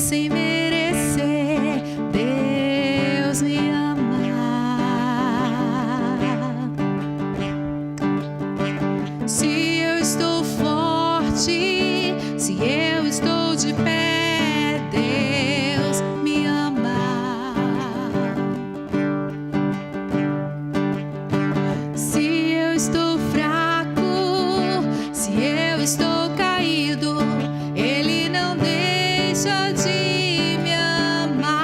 sem merecer, Deus me ama. Se eu estou forte, se eu estou de pé, Deus me ama. Se eu estou fraco, se eu estou caído, Ele não deixa de me amar.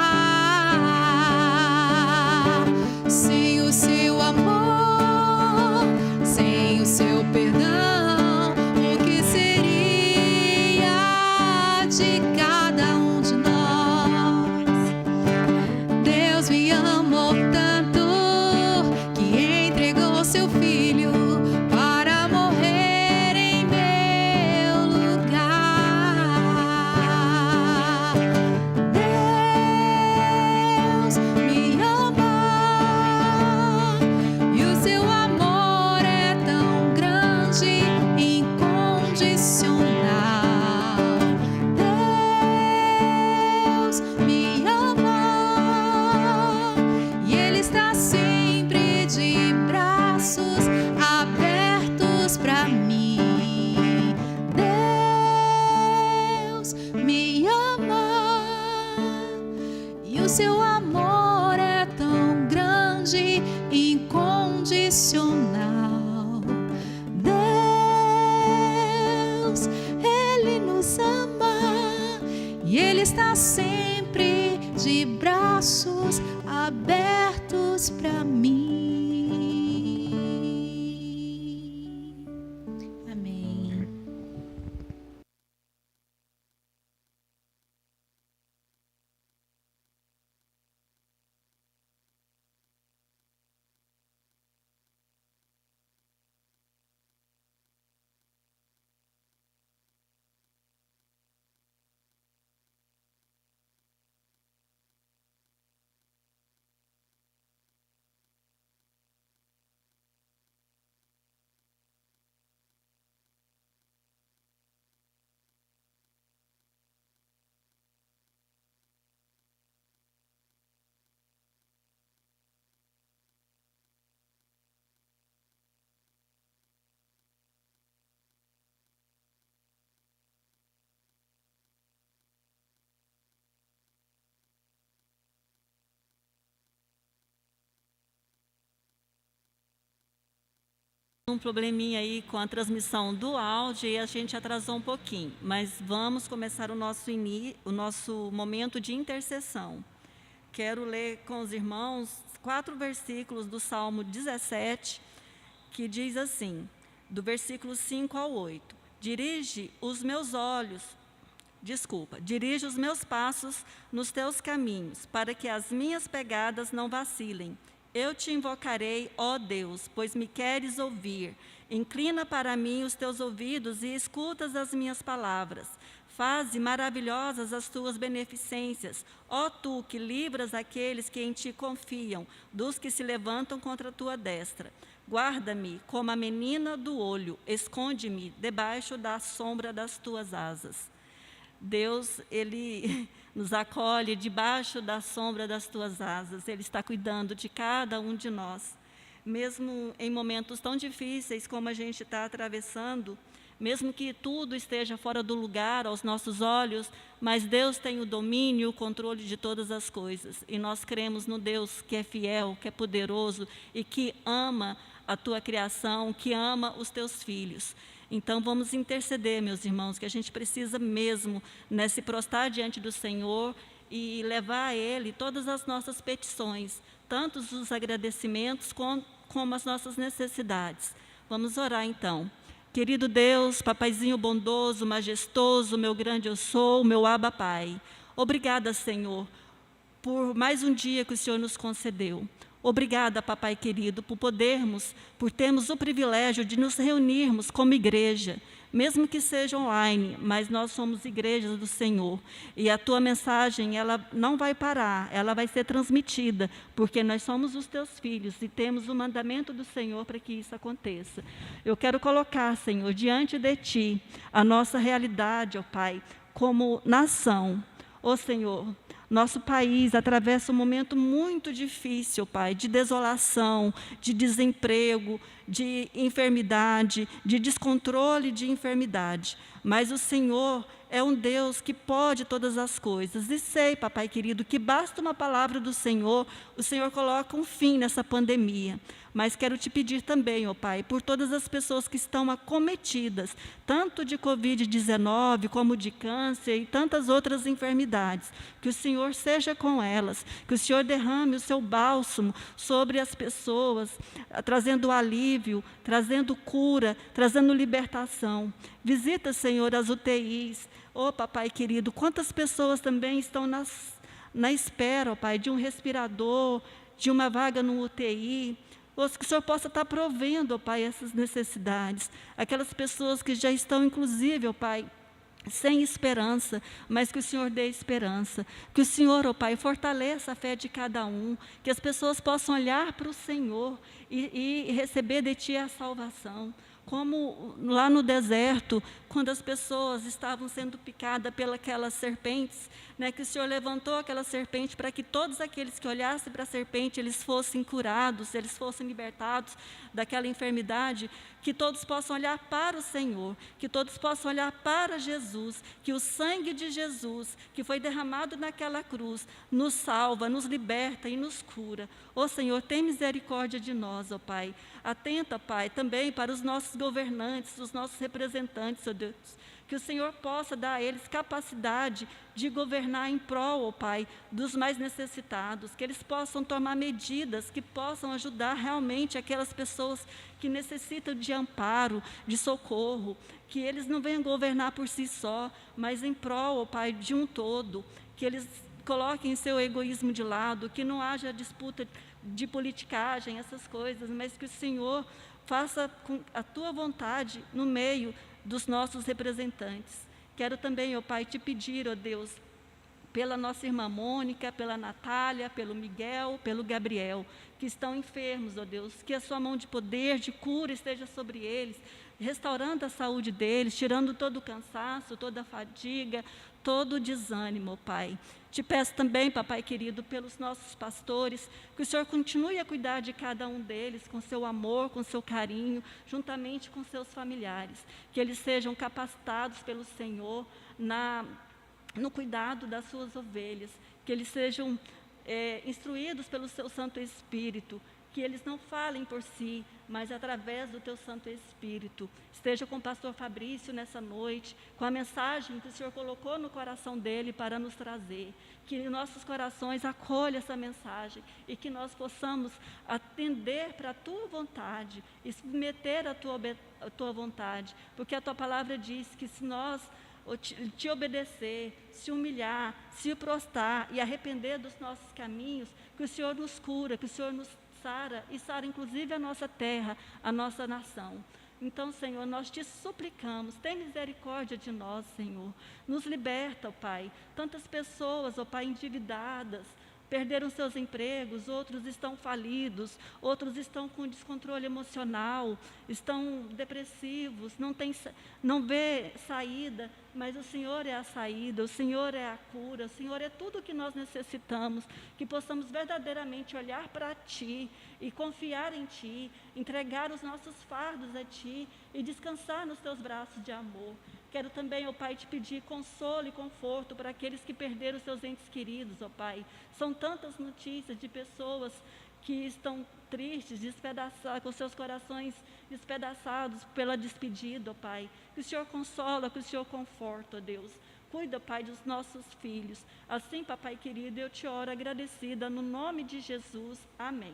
Sem o seu amor, sem o seu perdão, o que seria de cada um de nós? Deus me amou tanto que entregou seu filho para morrer em meu lugar. Deus me ama e o seu amor é tão grande, incondicional. Deus me ama e Ele está sempre de braços abertos para mim. Deus me ama e o seu amor é tão grande, incondicional. Deus, Ele nos ama e Ele está sempre de braços abertos para mim. Amém. Um probleminha aí com a transmissão do áudio e a gente atrasou um pouquinho, mas vamos começar o nosso momento de intercessão. Quero ler com os irmãos 4 versículos do Salmo 17, que diz assim, do versículo 5 ao 8. Dirige os meus passos nos teus caminhos, para que as minhas pegadas não vacilem. Eu te invocarei, ó Deus, pois me queres ouvir. Inclina para mim os teus ouvidos e escutas as minhas palavras. Faze maravilhosas as tuas beneficências, ó tu que livras aqueles que em ti confiam, dos que se levantam contra a tua destra. Guarda-me como a menina do olho, esconde-me debaixo da sombra das tuas asas. Deus, Ele nos acolhe debaixo da sombra das tuas asas. Ele está cuidando de cada um de nós. Mesmo em momentos tão difíceis como a gente está atravessando, mesmo que tudo esteja fora do lugar aos nossos olhos, mas Deus tem o domínio e o controle de todas as coisas. E nós cremos no Deus que é fiel, que é poderoso e que ama a tua criação, que ama os teus filhos. Então, vamos interceder, meus irmãos, que a gente precisa mesmo, né, se prostrar diante do Senhor e levar a Ele todas as nossas petições, tanto os agradecimentos como as nossas necessidades. Vamos orar, então. Querido Deus, papaizinho bondoso, majestoso, meu grande eu sou, meu Abba Pai. Obrigada, Senhor, por mais um dia que o Senhor nos concedeu. Obrigada, papai querido, por termos o privilégio de nos reunirmos como igreja, mesmo que seja online, mas nós somos igrejas do Senhor. E a tua mensagem, ela não vai parar, ela vai ser transmitida, porque nós somos os teus filhos e temos o mandamento do Senhor para que isso aconteça. Eu quero colocar, Senhor, diante de ti, a nossa realidade, ó Pai, como nação. Ó Senhor, nosso país atravessa um momento muito difícil, Pai, de desolação, de desemprego, de enfermidade, de descontrole de enfermidade. Mas o Senhor é um Deus que pode todas as coisas. E sei, papai querido, que basta uma palavra do Senhor, o Senhor coloca um fim nessa pandemia. Mas quero te pedir também, ó Pai, por todas as pessoas que estão acometidas, tanto de Covid-19, como de câncer e tantas outras enfermidades, que o Senhor seja com elas, que o Senhor derrame o seu bálsamo sobre as pessoas, trazendo alívio, trazendo cura, trazendo libertação. Visita, Senhor, as UTIs. Ó papai querido, quantas pessoas também estão na espera, ó Pai, de um respirador, de uma vaga no UTI. Que o Senhor possa estar provendo, ó Pai, essas necessidades. Aquelas pessoas que já estão, inclusive, ó Pai, sem esperança, mas que o Senhor dê esperança. Que o Senhor, ó Pai, fortaleça a fé de cada um. Que as pessoas possam olhar para o Senhor e receber de Ti a salvação. Como lá no deserto, quando as pessoas estavam sendo picadas pelas serpentes, né, que o Senhor levantou aquela serpente para que todos aqueles que olhassem para a serpente, eles fossem curados, eles fossem libertados daquela enfermidade, que todos possam olhar para o Senhor, que todos possam olhar para Jesus, que o sangue de Jesus, que foi derramado naquela cruz, nos salva, nos liberta e nos cura. Ó Senhor, tem misericórdia de nós, ó Pai. Atenta, Pai, também para os nossos governantes, os nossos representantes, ó Deus, que o Senhor possa dar a eles capacidade de governar em prol, ó Pai, dos mais necessitados, que eles possam tomar medidas que possam ajudar realmente aquelas pessoas que necessitam de amparo, de socorro, que eles não venham governar por si só, mas em prol, ó Pai, de um todo, que eles coloquem seu egoísmo de lado, que não haja disputa de politicagem, essas coisas, mas que o Senhor faça com a Tua vontade no meio dos nossos representantes. Quero também, ó Pai, te pedir, ó Deus, pela nossa irmã Mônica, pela Natália, pelo Miguel, pelo Gabriel, que estão enfermos, ó Deus, que a sua mão de poder, de cura esteja sobre eles, restaurando a saúde deles, tirando todo o cansaço, toda a fadiga, todo o desânimo, ó Pai. Te peço também, papai querido, pelos nossos pastores, que o Senhor continue a cuidar de cada um deles, com seu amor, com seu carinho, juntamente com seus familiares, que eles sejam capacitados pelo Senhor no cuidado das suas ovelhas, que eles sejam instruídos pelo seu Santo Espírito, que eles não falem por si, mas através do Teu Santo Espírito. Esteja com o pastor Fabrício nessa noite, com a mensagem que o Senhor colocou no coração dele para nos trazer. Que em nossos corações acolha essa mensagem e que nós possamos atender para a Tua vontade e submeter a tua vontade, porque a Tua palavra diz que se nós te obedecer, se humilhar, se prostrar e arrepender dos nossos caminhos, que o Senhor nos cura, que o Senhor nos sara e sara inclusive a nossa terra, a nossa nação. Então, Senhor, nós te suplicamos, tem misericórdia de nós, Senhor. Nos liberta, ó Pai. Tantas pessoas, ó Pai, endividadas, perderam seus empregos, outros estão falidos, outros estão com descontrole emocional, estão depressivos, não vê saída, mas o Senhor é a saída, o Senhor é a cura, o Senhor é tudo o que nós necessitamos, que possamos verdadeiramente olhar para Ti e confiar em Ti, entregar os nossos fardos a Ti e descansar nos Teus braços de amor. Quero também, ó Pai, te pedir consolo e conforto para aqueles que perderam seus entes queridos, ó Pai. São tantas notícias de pessoas que estão tristes, despedaçadas, com seus corações despedaçados pela despedida, ó Pai. Que o Senhor consola, que o Senhor conforta, ó Deus. Cuida, Pai, dos nossos filhos. Assim, papai querido, eu te oro agradecida, no nome de Jesus. Amém.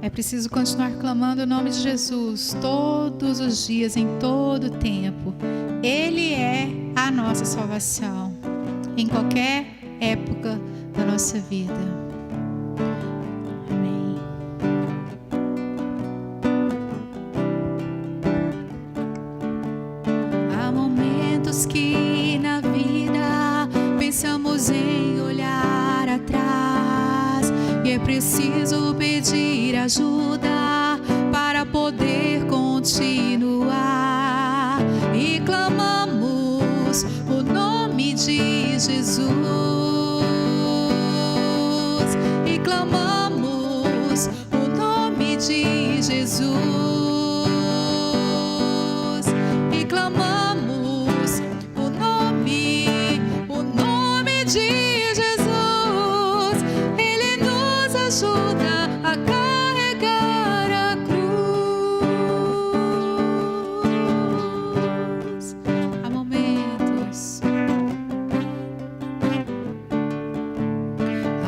É preciso continuar clamando o nome de Jesus todos os dias, em todo o tempo. Ele é a nossa salvação, em qualquer época da nossa vida. Amém. Há momentos que na vida pensamos em olhar atrás e é preciso pedir ajuda para poder continuar. de Jesus e clamamos o nome de Jesus e clamamos o nome de Jesus. Ele nos ajuda a carregar a cruz.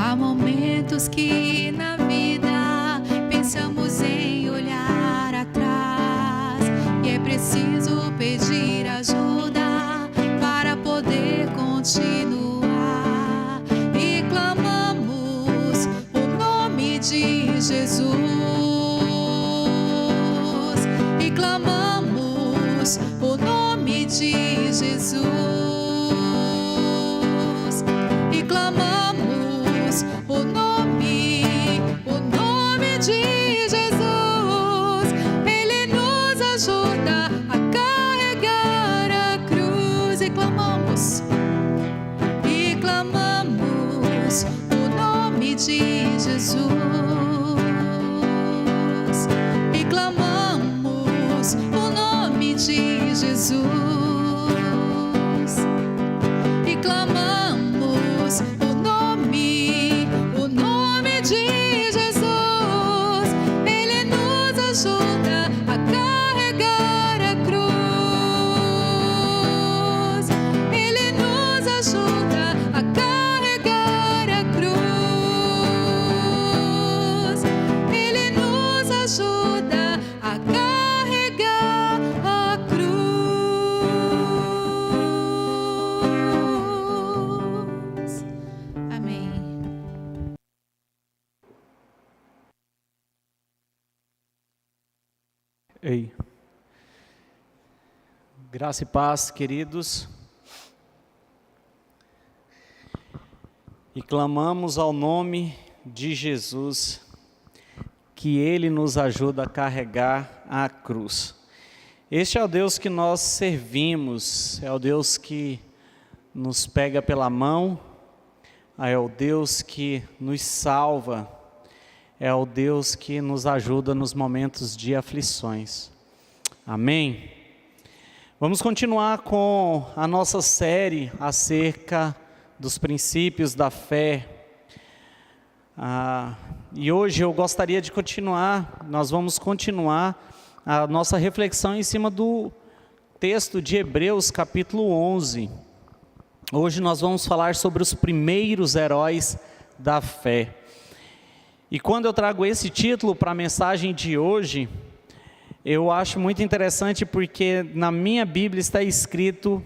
Há momentos que na vida pensamos em olhar atrás e é preciso pedir ajuda para poder continuar. E clamamos o nome de Jesus e clamamos o nome de Jesus e clamamos o nome de Jesus. Ele nos ajuda a carregar a cruz e clamamos o nome de Jesus e clamamos o nome de Jesus e clamamos o nome de Jesus. Ele nos ajuda a carregar a cruz. Ele nos ajuda a carregar a cruz. Ele nos ajuda a carregar a cruz. Amém. Ei, graça e paz, queridos, e clamamos ao nome de Jesus, que Ele nos ajuda a carregar a cruz. Este é o Deus que nós servimos, é o Deus que nos pega pela mão, é o Deus que nos salva, é o Deus que nos ajuda nos momentos de aflições. Amém? Vamos continuar com a nossa série acerca dos princípios da fé. E hoje eu gostaria de nós vamos continuar a nossa reflexão em cima do texto de Hebreus capítulo 11. Hoje nós vamos falar sobre os primeiros heróis da fé. E quando eu trago esse título para a mensagem de hoje, eu acho muito interessante porque na minha Bíblia está escrito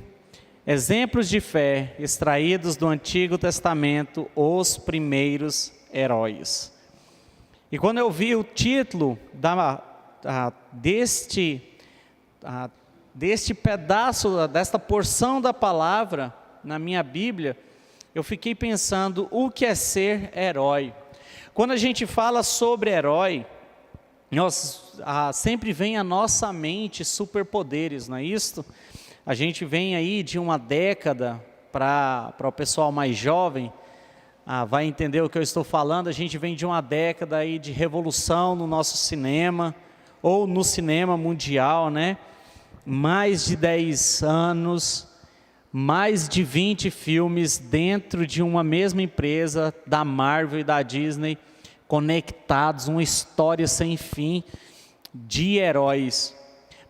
exemplos de fé extraídos do Antigo Testamento, os primeiros heróis. E quando eu vi o título deste pedaço, desta porção da palavra na minha Bíblia, eu fiquei pensando o que é ser herói. Quando a gente fala sobre herói, sempre vem à nossa mente superpoderes, não é isso? A gente vem aí de uma década, para o pessoal mais jovem, vai entender o que eu estou falando, a gente vem de uma década aí de revolução no nosso cinema, ou no cinema mundial, né? Mais de 10 anos, mais de 20 filmes dentro de uma mesma empresa, da Marvel e da Disney, conectados, uma história sem fim de heróis.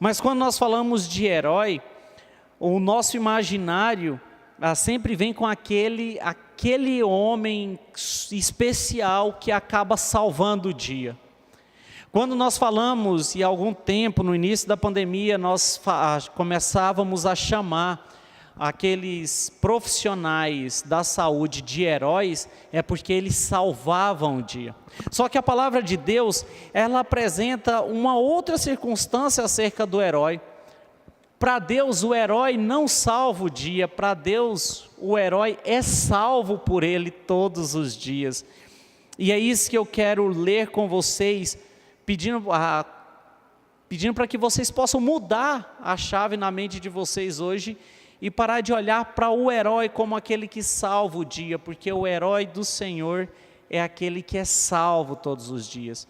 Mas quando nós falamos de herói, o nosso imaginário sempre vem com aquele homem especial que acaba salvando o dia. Quando nós falamos, e há algum tempo, no início da pandemia, nós começávamos a chamar aqueles profissionais da saúde de heróis, é porque eles salvavam o dia. Só que a palavra de Deus, ela apresenta uma outra circunstância acerca do herói. Para Deus, o herói não salva o dia, para Deus, o herói é salvo por Ele todos os dias. E é isso que eu quero ler com vocês, pedindo para que vocês possam mudar a chave na mente de vocês hoje e parar de olhar para o herói como aquele que salva o dia, porque o herói do Senhor é aquele que é salvo todos os dias.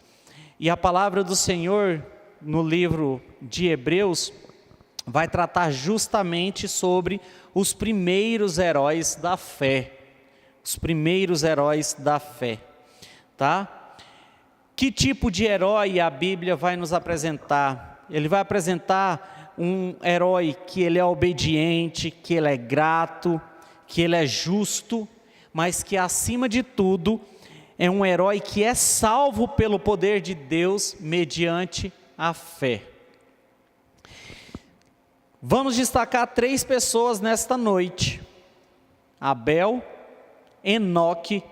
E a palavra do Senhor, no livro de Hebreus, vai tratar justamente sobre os primeiros heróis da fé. Os primeiros heróis da fé, tá? Que tipo de herói a Bíblia vai nos apresentar? Ele vai apresentar um herói que ele é obediente, que ele é grato, que ele é justo, mas que acima de tudo é um herói que é salvo pelo poder de Deus mediante a fé. Vamos destacar 3 pessoas nesta noite: Abel, Enoque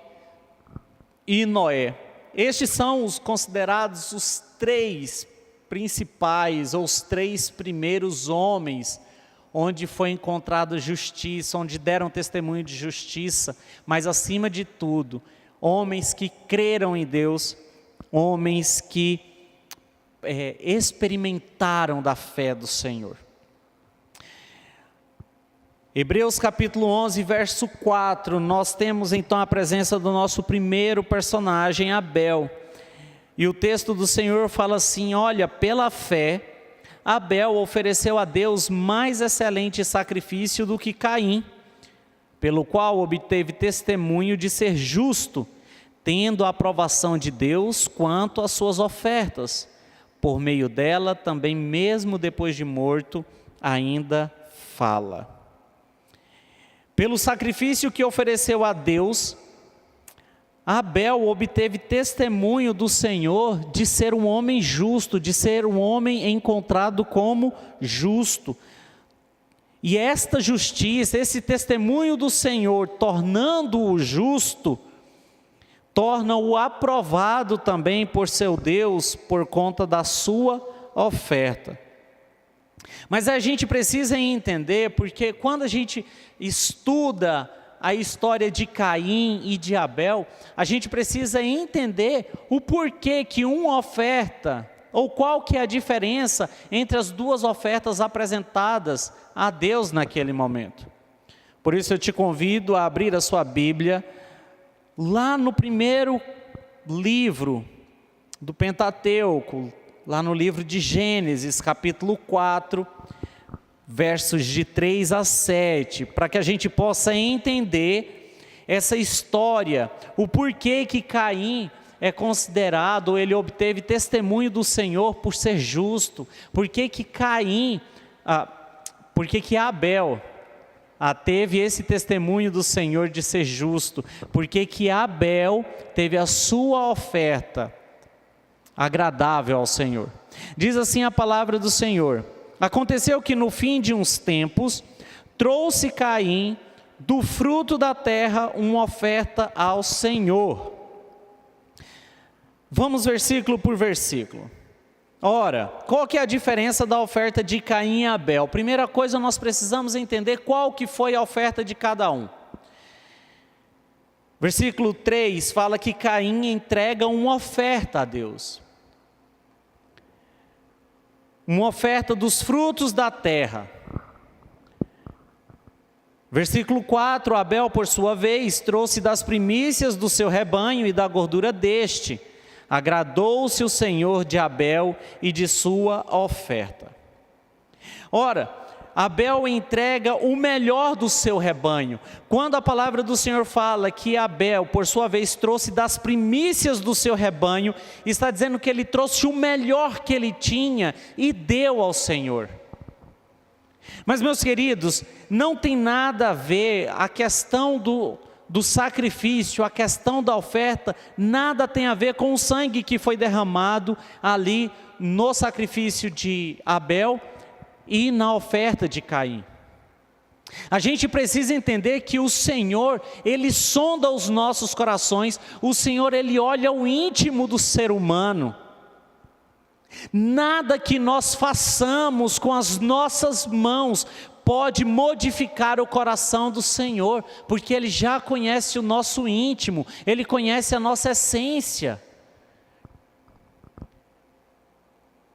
e Noé. Estes são os considerados os 3 principais, ou os 3 primeiros homens, onde foi encontrada justiça, onde deram testemunho de justiça, mas acima de tudo, homens que creram em Deus, homens que experimentaram da fé do Senhor. Hebreus capítulo 11, verso 4, nós temos então a presença do nosso primeiro personagem, Abel. E o texto do Senhor fala assim: olha, pela fé, Abel ofereceu a Deus mais excelente sacrifício do que Caim, pelo qual obteve testemunho de ser justo, tendo a aprovação de Deus quanto às suas ofertas. Por meio dela, também mesmo depois de morto, ainda fala. Pelo sacrifício que ofereceu a Deus, Abel obteve testemunho do Senhor de ser um homem justo, de ser um homem encontrado como justo. E esta justiça, esse testemunho do Senhor, tornando-o justo, torna-o aprovado também por seu Deus, por conta da sua oferta. Mas a gente precisa entender, porque quando a gente estuda a história de Caim e de Abel, a gente precisa entender o porquê que uma oferta, ou qual que é a diferença entre as 2 ofertas apresentadas a Deus naquele momento. Por isso eu te convido a abrir a sua Bíblia, lá no primeiro livro do Pentateuco, lá no livro de Gênesis, capítulo 4, versos de 3 a 7, para que a gente possa entender essa história, o porquê que Caim é considerado, ele obteve testemunho do Senhor por ser justo, porquê que Abel teve esse testemunho do Senhor de ser justo, porquê que Abel teve a sua oferta agradável ao Senhor. Diz assim a palavra do Senhor: aconteceu que no fim de uns tempos, trouxe Caim do fruto da terra uma oferta ao Senhor. Vamos versículo por versículo. Ora, qual que é a diferença da oferta de Caim e Abel? Primeira coisa, nós precisamos entender qual que foi a oferta de cada um. Versículo 3 fala que Caim entrega uma oferta a Deus. Uma oferta dos frutos da terra. Versículo 4, Abel, por sua vez, trouxe das primícias do seu rebanho e da gordura deste. Agradou-se o Senhor de Abel e de sua oferta. Ora, Abel entrega o melhor do seu rebanho. Quando a palavra do Senhor fala que Abel, por sua vez, trouxe das primícias do seu rebanho, está dizendo que ele trouxe o melhor que ele tinha e deu ao Senhor. Mas, meus queridos, não tem nada a ver a questão do sacrifício, a questão da oferta, nada tem a ver com o sangue que foi derramado ali no sacrifício de Abel e na oferta de Caim. A gente precisa entender que o Senhor, Ele sonda os nossos corações, o Senhor, Ele olha o íntimo do ser humano. Nada que nós façamos com as nossas mãos pode modificar o coração do Senhor, porque Ele já conhece o nosso íntimo, Ele conhece a nossa essência.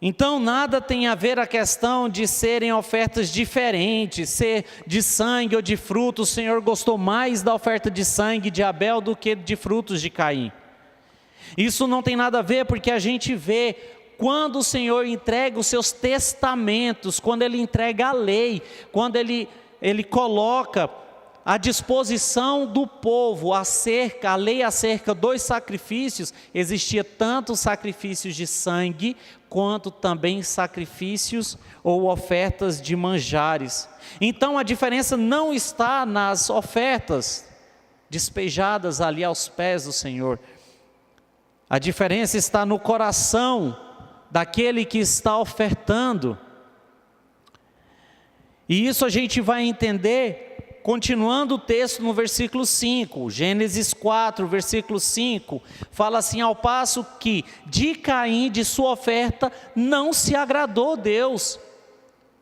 Então nada tem a ver a questão de serem ofertas diferentes, ser de sangue ou de frutos. O Senhor gostou mais da oferta de sangue de Abel do que de frutos de Caim. Isso não tem nada a ver, porque a gente vê quando o Senhor entrega os seus testamentos, quando Ele entrega a lei, quando Ele coloca à disposição do povo a lei acerca dos sacrifícios, existia tanto sacrifícios de sangue, quanto também sacrifícios ou ofertas de manjares. Então a diferença não está nas ofertas despejadas ali aos pés do Senhor. A diferença está no coração daquele que está ofertando. E isso a gente vai entender continuando o texto no versículo 5, Gênesis 4, versículo 5, fala assim: ao passo que de Caim, de sua oferta, não se agradou Deus,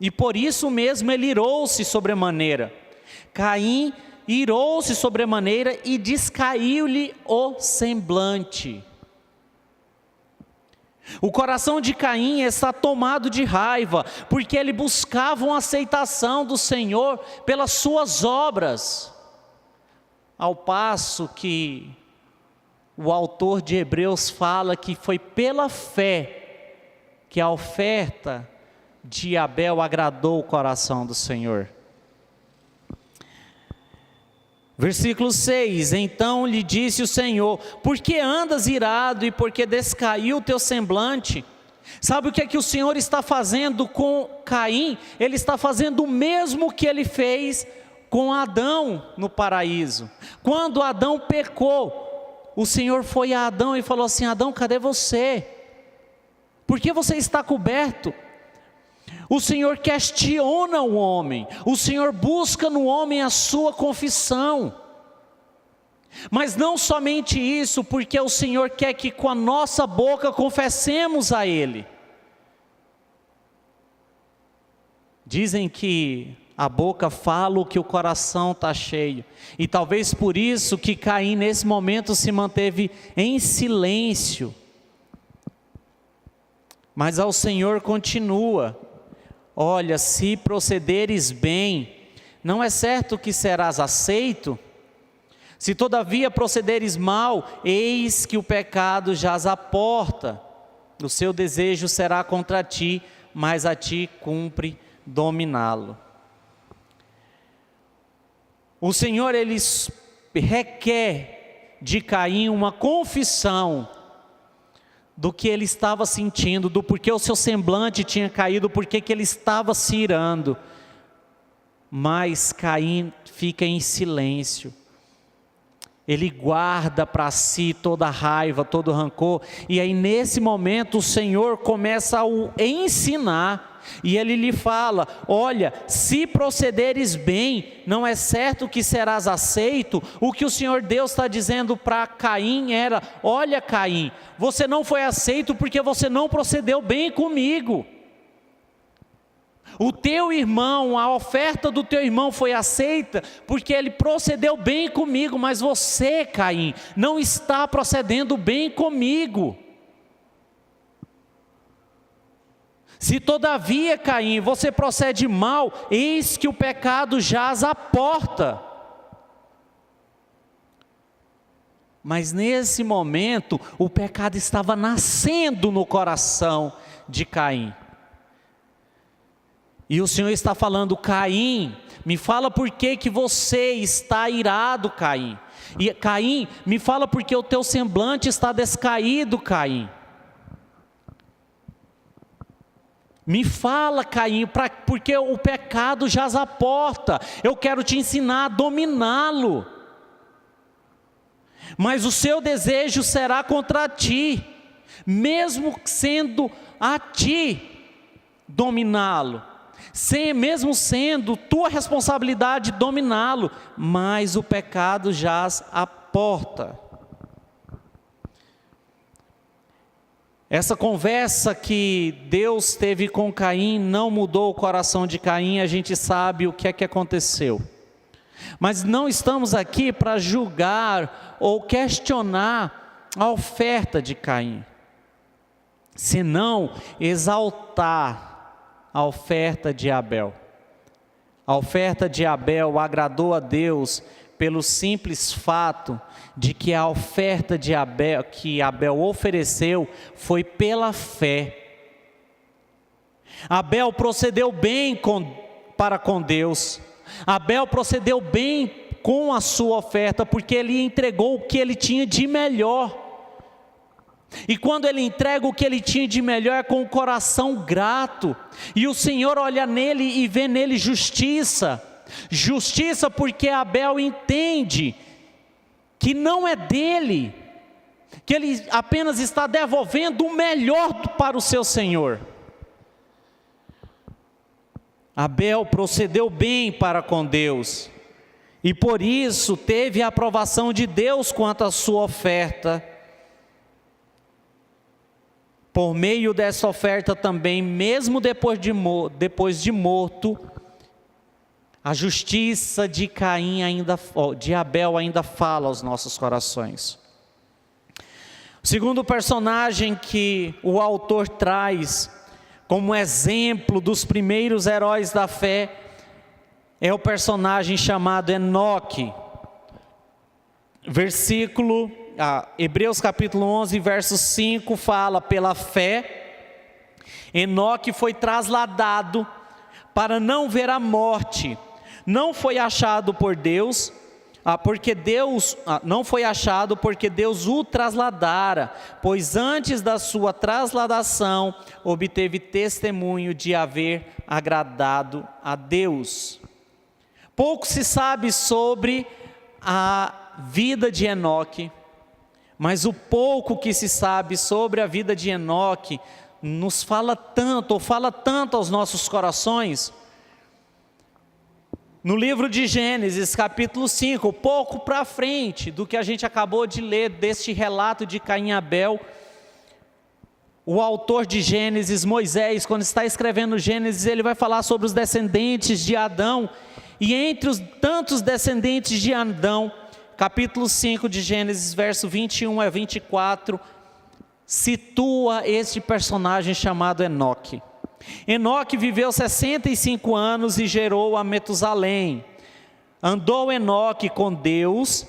e por isso mesmo ele irou-se sobremaneira. Caim irou-se sobremaneira e descaiu-lhe o semblante. O coração de Caim está tomado de raiva, porque ele buscava uma aceitação do Senhor pelas suas obras, ao passo que o autor de Hebreus fala que foi pela fé que a oferta de Abel agradou o coração do Senhor. Versículo 6, então lhe disse o Senhor: por que andas irado e por que descaiu o teu semblante? Sabe o que é que o Senhor está fazendo com Caim? Ele está fazendo o mesmo que ele fez com Adão no paraíso. Quando Adão pecou, o Senhor foi a Adão e falou assim: Adão, cadê você? Por que você está coberto? O Senhor questiona o homem, o Senhor busca no homem a sua confissão. Mas não somente isso, porque o Senhor quer que com a nossa boca confessemos a Ele. Dizem que a boca fala o que o coração está cheio, e talvez por isso que Caim nesse momento se manteve em silêncio. Mas ao Senhor continua: olha, se procederes bem, não é certo que serás aceito? Se todavia procederes mal, eis que o pecado jaz à porta. O seu desejo será contra ti, mas a ti cumpre dominá-lo. O Senhor, Ele requer de Caim uma confissão do que ele estava sentindo, do porquê o seu semblante tinha caído, porquê que ele estava se irando. Mas Caim fica em silêncio, ele guarda para si toda a raiva, todo o rancor, e aí nesse momento o Senhor começa a o ensinar, e Ele lhe fala: olha, se procederes bem, não é certo que serás aceito. O que o Senhor Deus está dizendo para Caim era: olha Caim, você não foi aceito porque você não procedeu bem comigo. O teu irmão, a oferta do teu irmão foi aceita porque ele procedeu bem comigo, mas você, Caim, não está procedendo bem comigo. Se todavia, Caim, você procede mal, eis que o pecado jaz à porta. Mas nesse momento, o pecado estava nascendo no coração de Caim. E o Senhor está falando: Caim, me fala por que você está irado, Caim. E Caim, me fala porque o teu semblante está descaído, Caim. Me fala, Caim, porque o pecado jaz à porta. Eu quero te ensinar a dominá-lo. Mas o seu desejo será contra ti, mesmo sendo a ti dominá-lo. Mesmo sendo tua responsabilidade dominá-lo, mas o pecado jaz à porta. Essa conversa que Deus teve com Caim não mudou o coração de Caim, a gente sabe o que é que aconteceu. Mas não estamos aqui para julgar ou questionar a oferta de Caim. senão exaltar a oferta de Abel. A oferta de Abel agradou a Deus pelo simples fato de que a oferta de Abel, que Abel ofereceu, foi pela fé. Abel procedeu bem para com Deus. Abel procedeu bem com a sua oferta, porque ele entregou o que ele tinha de melhor. E quando ele entrega o que ele tinha de melhor, é com o coração grato. E o Senhor olha nele e vê nele justiça. Justiça porque Abel entende que não é dele, que ele apenas está devolvendo o melhor para o seu Senhor. Abel procedeu bem para com Deus, e por isso teve a aprovação de Deus quanto à sua oferta. Por meio dessa oferta também, mesmo depois de morto, a justiça de de Abel ainda fala aos nossos corações. O segundo personagem que o autor traz como exemplo dos primeiros heróis da fé é o personagem chamado Enoque. Hebreus capítulo 11, verso 5 fala: pela fé, Enoque foi trasladado para não ver a morte. Não foi achado por Deus, não foi achado porque Deus o trasladara, pois antes da sua trasladação obteve testemunho de haver agradado a Deus. Pouco se sabe sobre a vida de Enoque, mas o pouco que se sabe sobre a vida de Enoque nos fala tanto aos nossos corações. No livro de Gênesis, capítulo 5, pouco para frente do que a gente acabou de ler deste relato de Caim e Abel, o autor de Gênesis, Moisés, quando está escrevendo Gênesis, ele vai falar sobre os descendentes de Adão, e entre os tantos descendentes de Adão, capítulo 5 de Gênesis, verso 21 a 24, situa este personagem chamado Enoque. Enoque viveu 65 anos e gerou a Metusalém. Andou Enoque com Deus,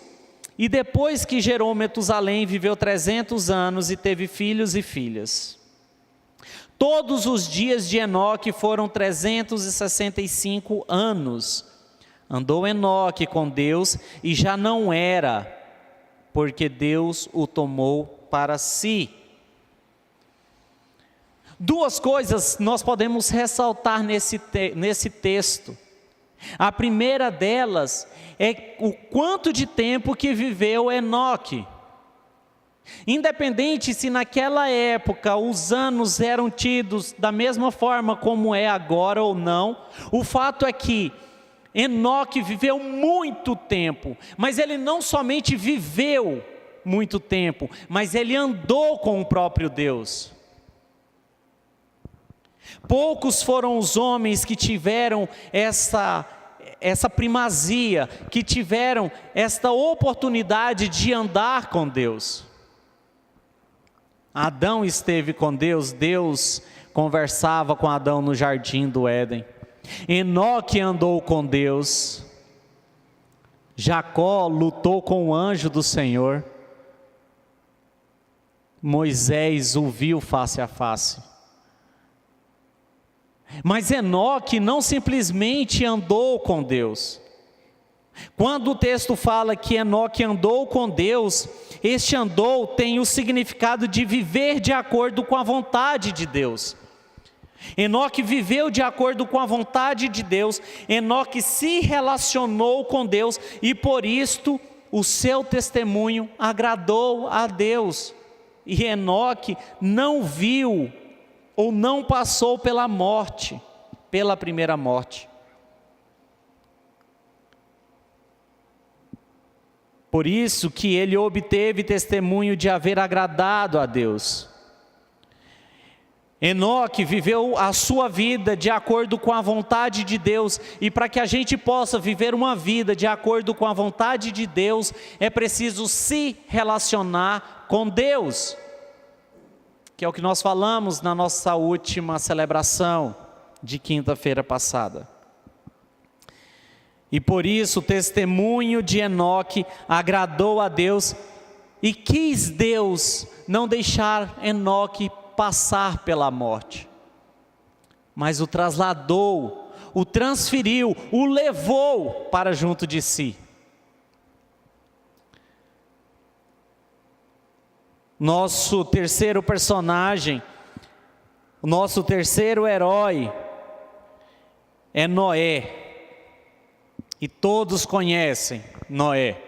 e depois que gerou Metusalém, viveu 300 anos e teve filhos e filhas. Todos os dias de Enoque foram 365 anos. Andou Enoque com Deus e já não era, porque Deus o tomou para si. Duas coisas nós podemos ressaltar nesse texto. A primeira delas é o quanto de tempo que viveu Enoque. Independente se naquela época os anos eram tidos da mesma forma como é agora ou não, o fato é que Enoque viveu muito tempo, mas ele não somente viveu muito tempo, mas ele andou com o próprio Deus. Poucos foram os homens que tiveram essa primazia, que tiveram esta oportunidade de andar com Deus. Adão esteve com Deus, Deus conversava com Adão no jardim do Éden. Enoque andou com Deus. Jacó lutou com o anjo do Senhor. Moisés o viu face a face. Mas Enoque não simplesmente andou com Deus. Quando o texto fala que Enoque andou com Deus, este andou tem o significado de viver de acordo com a vontade de Deus. Enoque viveu de acordo com a vontade de Deus, Enoque se relacionou com Deus e por isto o seu testemunho agradou a Deus. E Enoque não viu ou não passou pela morte, pela primeira morte. Por isso que ele obteve testemunho de haver agradado a Deus. Enoque viveu a sua vida de acordo com a vontade de Deus, e para que a gente possa viver uma vida de acordo com a vontade de Deus, é preciso se relacionar com Deus. que é o que nós falamos na nossa última celebração de quinta-feira passada. E por isso o testemunho de Enoque agradou a Deus, e quis Deus não deixar Enoque passar pela morte, mas o trasladou, o transferiu, o levou para junto de si. Nosso terceiro personagem, o nosso terceiro herói é Noé. E todos conhecem Noé.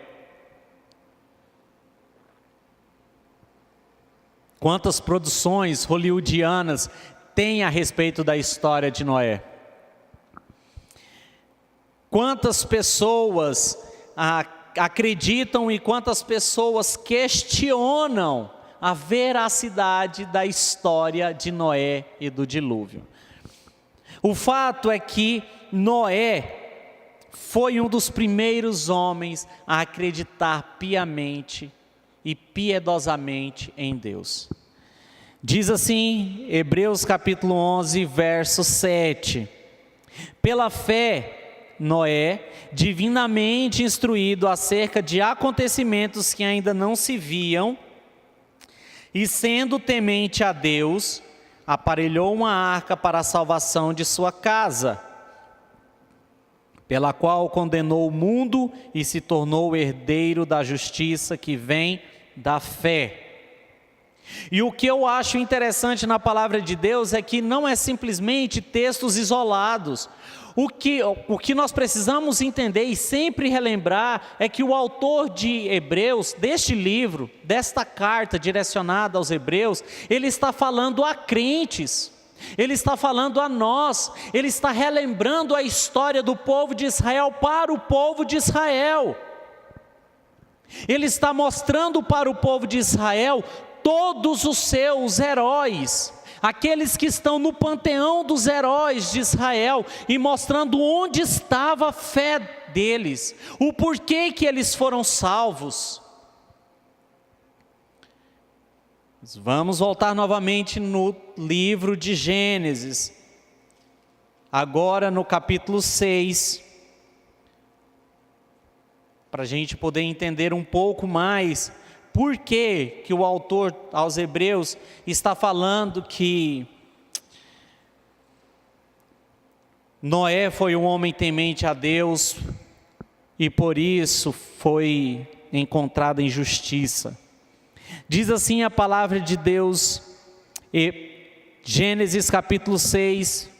Quantas produções hollywoodianas tem a respeito da história de Noé? Quantas pessoas acreditam e quantas pessoas questionam a veracidade da história de Noé e do dilúvio? O fato é que Noé foi um dos primeiros homens a acreditar piamente e piedosamente em Deus. Diz assim, Hebreus capítulo 11, verso 7. Pela fé, Noé, divinamente instruído acerca de acontecimentos que ainda não se viam, e sendo temente a Deus, aparelhou uma arca para a salvação de sua casa, pela qual condenou o mundo e se tornou herdeiro da justiça que vem da fé. E o que eu acho interessante na palavra de Deus é que não é simplesmente textos isolados. O que nós precisamos entender e sempre relembrar é que o autor de Hebreus, deste livro, desta carta direcionada aos Hebreus, ele está falando a crentes. Ele está falando a nós, ele está relembrando a história do povo de Israel para o povo de Israel. Ele está mostrando para o povo de Israel todos os seus heróis, aqueles que estão no panteão dos heróis de Israel, e mostrando onde estava a fé deles, o porquê que eles foram salvos. Vamos voltar novamente no livro de Gênesis, agora no capítulo 6, para a gente poder entender um pouco mais por que o autor aos Hebreus está falando que Noé foi um homem temente a Deus e por isso foi encontrado em justiça. Diz assim a palavra de Deus, Gênesis capítulo 6,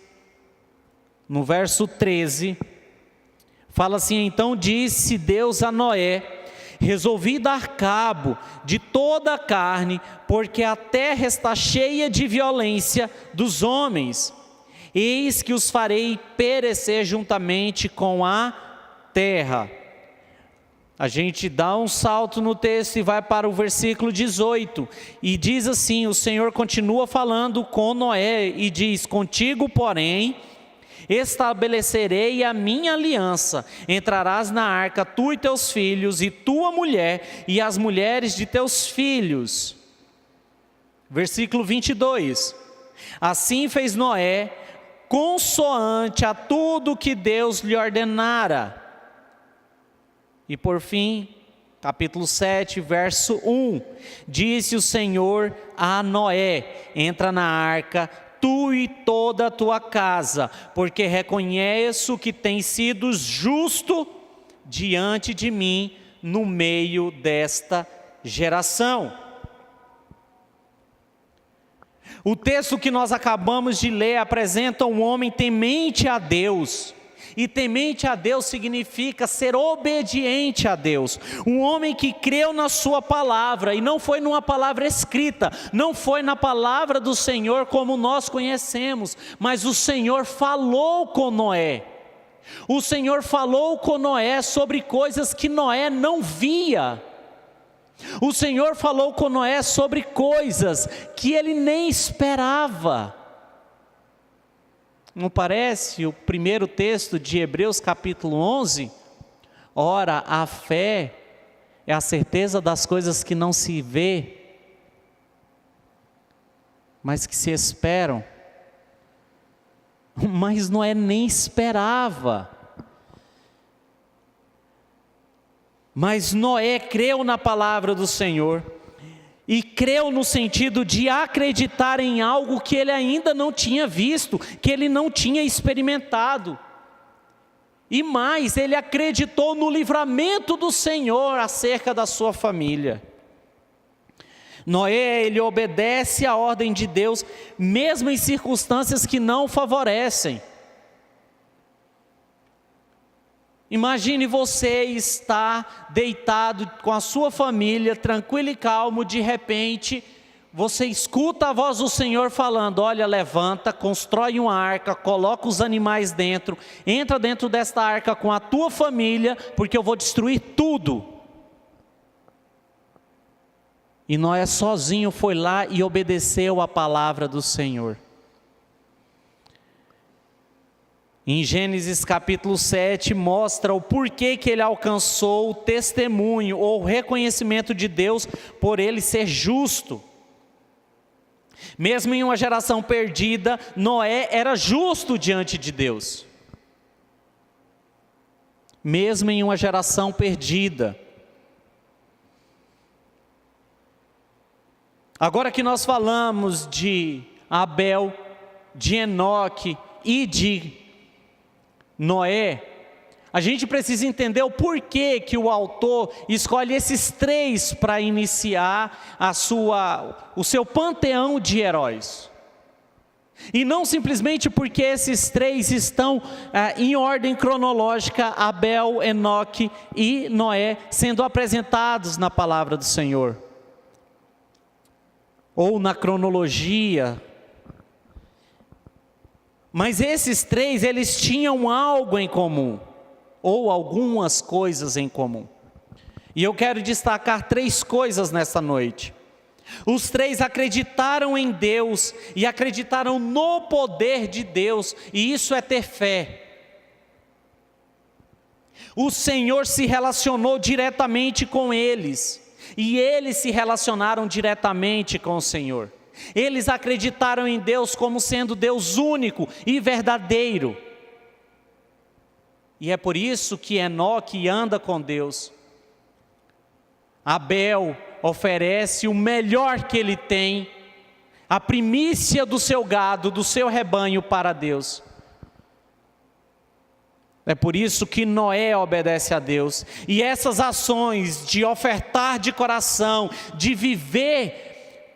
no verso 13, fala assim: então disse Deus a Noé: resolvi dar cabo de toda a carne, porque a terra está cheia de violência dos homens. Eis que os farei perecer juntamente com a terra. A gente dá um salto no texto e vai para o versículo 18, e diz assim, o Senhor continua falando com Noé, e diz: contigo, porém, estabelecerei a minha aliança, entrarás na arca, tu e teus filhos, e tua mulher, e as mulheres de teus filhos. Versículo 22, assim fez Noé, consoante a tudo que Deus lhe ordenara. E por fim, capítulo 7, verso 1, disse o Senhor a Noé: entra na arca, tu e toda a tua casa, porque reconheço que tens sido justo diante de mim no meio desta geração. O texto que nós acabamos de ler apresenta um homem temente a Deus. E temente a Deus significa ser obediente a Deus. Um homem que creu na sua palavra, e não foi numa palavra escrita, não foi na palavra do Senhor como nós conhecemos, mas o Senhor falou com Noé. O Senhor falou com Noé sobre coisas que Noé não via. O Senhor falou com Noé sobre coisas que ele nem esperava. Não parece o primeiro texto de Hebreus capítulo 11? Ora, a fé é a certeza das coisas que não se vê. mas que se esperam. Mas Noé nem esperava. Mas Noé creu na palavra do Senhor. E creu no sentido de acreditar em algo que ele ainda não tinha visto, que ele não tinha experimentado. E mais, ele acreditou no livramento do Senhor acerca da sua família. Noé, ele obedece à ordem de Deus, mesmo em circunstâncias que não favorecem. Imagine você estar deitado com a sua família, tranquilo e calmo, de repente, você escuta a voz do Senhor falando: olha, levanta, constrói uma arca, coloca os animais dentro, entra dentro desta arca com a tua família, porque eu vou destruir tudo. E Noé sozinho foi lá e obedeceu a palavra do Senhor. Em Gênesis capítulo 7 mostra o porquê que ele alcançou o testemunho ou o reconhecimento de Deus por ele ser justo. Mesmo em uma geração perdida, Noé era justo diante de Deus. Mesmo em uma geração perdida. Agora que nós falamos de Abel, de Enoque e de Noé, a gente precisa entender o porquê que o autor escolhe esses três para iniciar o seu panteão de heróis. E não simplesmente porque esses três estão em ordem cronológica, Abel, Enoque e Noé, sendo apresentados na palavra do Senhor, ou na cronologia. Mas esses três, eles tinham algo em comum, ou algumas coisas em comum. E eu quero destacar três coisas nessa noite. Os três acreditaram em Deus e acreditaram no poder de Deus, e isso é ter fé. O Senhor se relacionou diretamente com eles, e eles se relacionaram diretamente com o Senhor. Eles acreditaram em Deus como sendo Deus único e verdadeiro. E é por isso que Enoque anda com Deus. Abel oferece o melhor que ele tem, a primícia do seu gado, do seu rebanho para Deus. É por isso que Noé obedece a Deus. E essas ações de ofertar de coração, de viver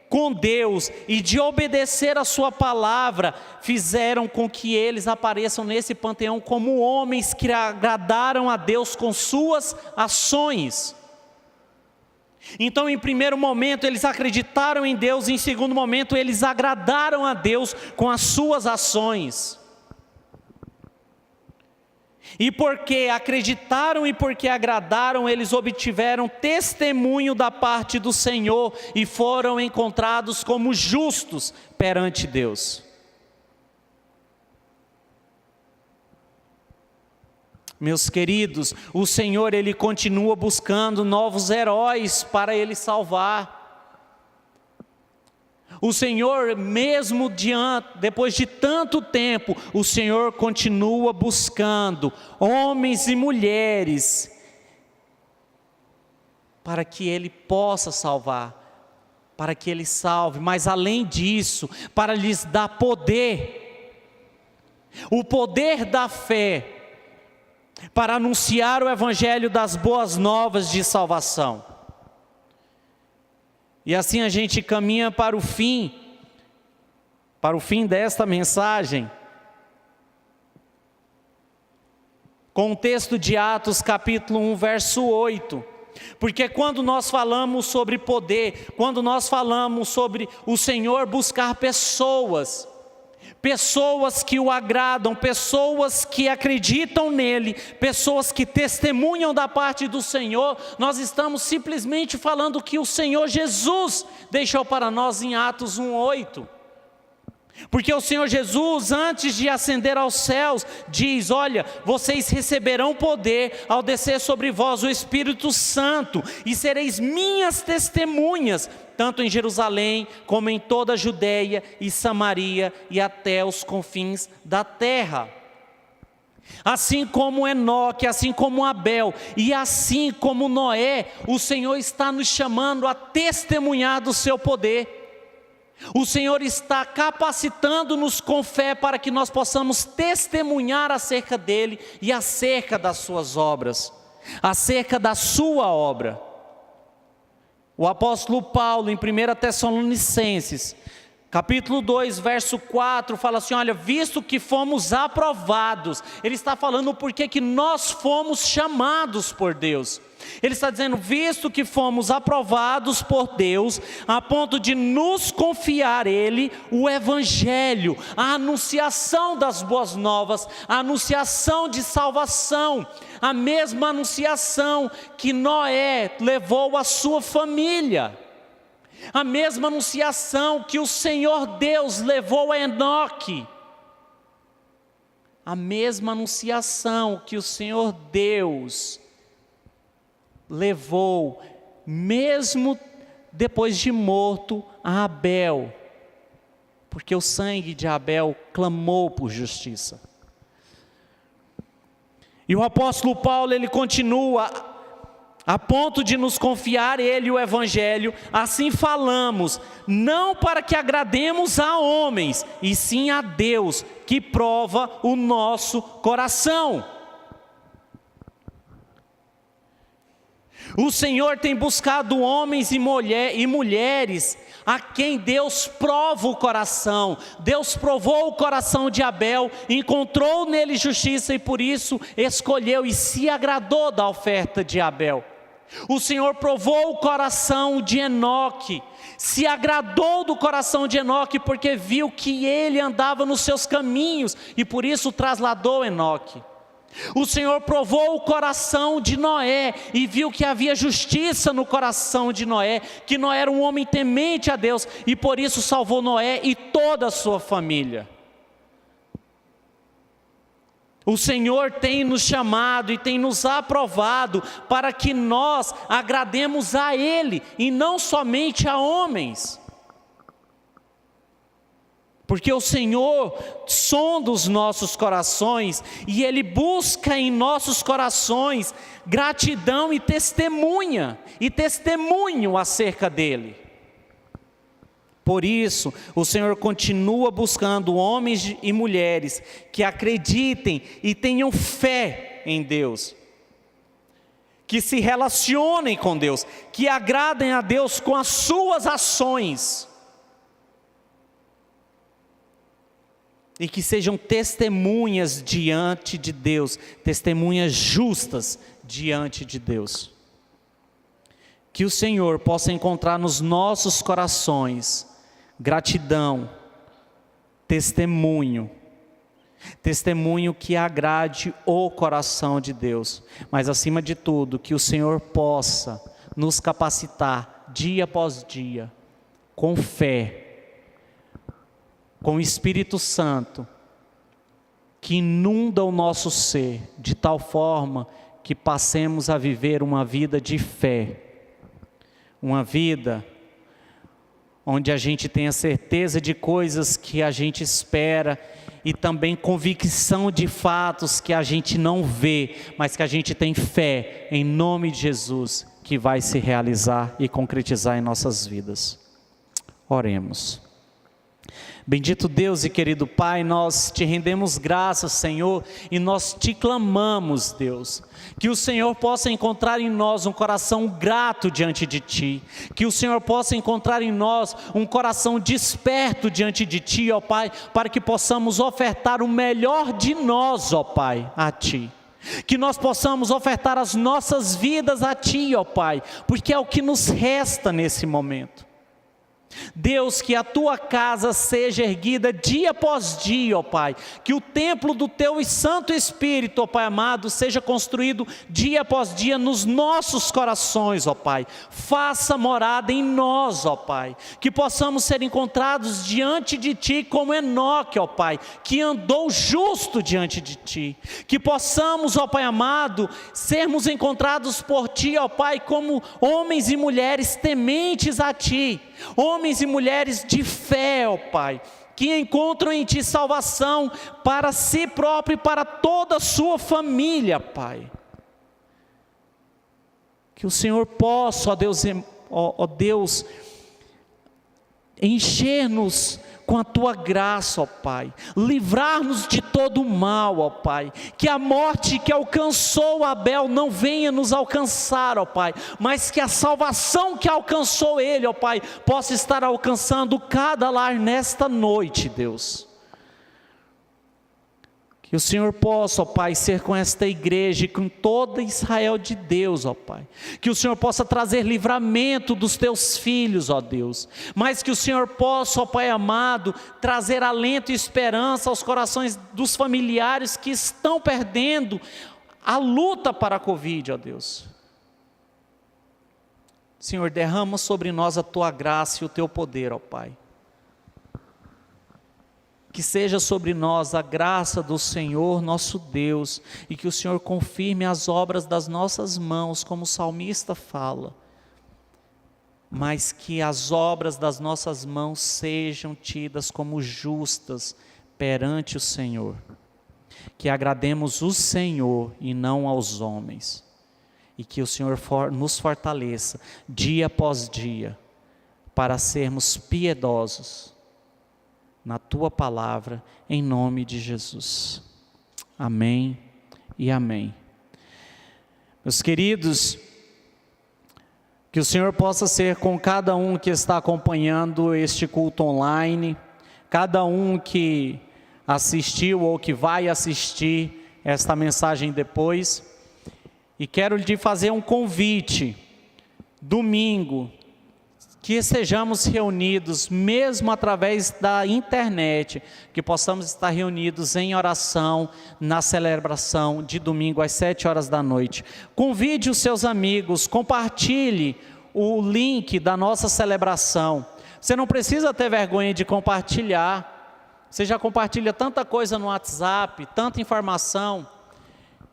com Deus e de obedecer a sua palavra, fizeram com que eles apareçam nesse panteão como homens que agradaram a Deus com suas ações. Então, em primeiro momento, eles acreditaram em Deus, e em segundo momento, eles agradaram a Deus com as suas ações. E porque acreditaram e porque agradaram, eles obtiveram testemunho da parte do Senhor e foram encontrados como justos perante Deus. Meus queridos, o Senhor, Ele continua buscando novos heróis para Ele salvar. O Senhor, mesmo depois de tanto tempo, o Senhor continua buscando homens e mulheres para que Ele possa salvar, para que Ele salve, mas além disso, para lhes dar poder, o poder da fé, para anunciar o Evangelho das boas novas de salvação. E assim a gente caminha para o fim desta mensagem, com o texto de Atos capítulo 1, verso 8, porque quando nós falamos sobre poder, quando nós falamos sobre o Senhor buscar pessoas que o agradam, pessoas que acreditam nele, pessoas que testemunham da parte do Senhor, nós estamos simplesmente falando que o Senhor Jesus deixou para nós em Atos 1:8. Porque o Senhor Jesus, antes de ascender aos céus, diz: olha, vocês receberão poder ao descer sobre vós o Espírito Santo, e sereis minhas testemunhas, tanto em Jerusalém, como em toda a Judeia e Samaria, e até os confins da terra. Assim como Enoque, assim como Abel, e assim como Noé, o Senhor está nos chamando a testemunhar do seu poder. O Senhor está capacitando-nos com fé para que nós possamos testemunhar acerca dEle e acerca das suas obras, acerca da sua obra. O apóstolo Paulo, em 1 Tessalonicenses, capítulo 2, verso 4, fala assim: olha, visto que fomos aprovados, ele está falando porque que nós fomos chamados por Deus. Ele está dizendo, visto que fomos aprovados por Deus, a ponto de nos confiar Ele, o Evangelho, a anunciação das boas novas, a anunciação de salvação, a mesma anunciação que Noé levou à sua família, a mesma anunciação que o Senhor Deus levou a Enoque, a mesma anunciação que o Senhor Deus levou, mesmo depois de morto, a Abel, porque o sangue de Abel clamou por justiça. E o apóstolo Paulo, ele continua, a ponto de nos confiar Ele o Evangelho, assim falamos, não para que agrademos a homens, e sim a Deus, que prova o nosso coração. O Senhor tem buscado homens e mulheres a quem Deus prova o coração. Deus provou o coração de Abel, encontrou nele justiça e por isso escolheu e se agradou da oferta de Abel. O Senhor provou o coração de Enoque, se agradou do coração de Enoque porque viu que ele andava nos seus caminhos e por isso trasladou Enoque. O Senhor provou o coração de Noé e viu que havia justiça no coração de Noé, que Noé era um homem temente a Deus e por isso salvou Noé e toda a sua família. O Senhor tem nos chamado e tem nos aprovado para que nós agrademos a Ele e não somente a homens. Porque o Senhor sonda os nossos corações e Ele busca em nossos corações gratidão e testemunho acerca dEle. Por isso, o Senhor continua buscando homens e mulheres que acreditem e tenham fé em Deus, que se relacionem com Deus, que agradem a Deus com as suas ações, e que sejam testemunhas diante de Deus, testemunhas justas diante de Deus. Que o Senhor possa encontrar nos nossos corações gratidão, testemunho que agrade o coração de Deus, mas acima de tudo, que o Senhor possa nos capacitar dia após dia, com fé, com o Espírito Santo, que inunda o nosso ser, de tal forma que passemos a viver uma vida de fé, uma vida onde a gente tenha certeza de coisas que a gente espera e também convicção de fatos que a gente não vê, mas que a gente tem fé em nome de Jesus, que vai se realizar e concretizar em nossas vidas. Oremos. Bendito Deus e querido Pai, nós te rendemos graças, Senhor, e nós te clamamos, Deus, que o Senhor possa encontrar em nós um coração grato diante de Ti, que o Senhor possa encontrar em nós um coração desperto diante de Ti, ó Pai, para que possamos ofertar o melhor de nós, ó Pai, a Ti. Que nós possamos ofertar as nossas vidas a Ti, ó Pai, porque é o que nos resta nesse momento. Deus, que a tua casa seja erguida dia após dia, ó Pai. Que o templo do teu Santo Espírito, ó Pai amado, seja construído dia após dia nos nossos corações, ó Pai. Faça morada em nós, ó Pai. Que possamos ser encontrados diante de Ti como Enoque, ó Pai, que andou justo diante de Ti. Que possamos, ó Pai amado, sermos encontrados por Ti, ó Pai, como homens e mulheres tementes a Ti. Homens e mulheres de fé, ó Pai, que encontram em Ti salvação para si próprio e para toda a sua família, Pai. Que o Senhor possa, ó Deus, encher-nos com a Tua graça, ó Pai, livrar-nos de todo o mal, ó Pai, que a morte que alcançou Abel não venha nos alcançar, ó Pai, mas que a salvação que alcançou ele, ó Pai, possa estar alcançando cada lar nesta noite, Deus. Que o Senhor possa, ó Pai, ser com esta igreja e com toda Israel de Deus, ó Pai. Que o Senhor possa trazer livramento dos Teus filhos, ó Deus. Mas que o Senhor possa, ó Pai amado, trazer alento e esperança aos corações dos familiares que estão perdendo a luta para a Covid, ó Deus. Senhor, derrama sobre nós a Tua graça e o Teu poder, ó Pai. Que seja sobre nós a graça do Senhor nosso Deus, e que o Senhor confirme as obras das nossas mãos, como o salmista fala, mas que as obras das nossas mãos sejam tidas como justas perante o Senhor, que agrademos o Senhor e não aos homens, e que o Senhor nos fortaleça dia após dia, para sermos piedosos na Tua palavra, em nome de Jesus. Amém e amém. Meus queridos, que o Senhor possa ser com cada um que está acompanhando este culto online, cada um que assistiu ou que vai assistir esta mensagem depois, e quero lhe fazer um convite, domingo, que estejamos reunidos, mesmo através da internet, que possamos estar reunidos em oração, na celebração de domingo às 7 horas da noite. Convide os seus amigos, compartilhe o link da nossa celebração. Você não precisa ter vergonha de compartilhar, você já compartilha tanta coisa no WhatsApp, tanta informação.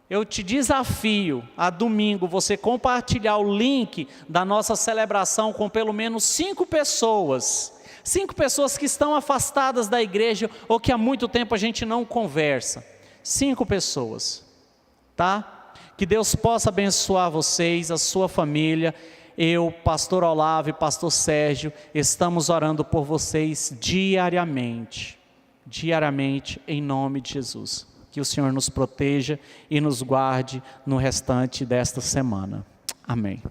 Eu te desafio a domingo você compartilhar o link da nossa celebração com pelo menos 5 pessoas. 5 pessoas que estão afastadas da igreja ou que há muito tempo a gente não conversa. 5 pessoas, tá? Que Deus possa abençoar vocês, a sua família. Eu, pastor Olavo e pastor Sérgio, estamos orando por vocês diariamente, em nome de Jesus. Que o Senhor nos proteja e nos guarde no restante desta semana. Amém.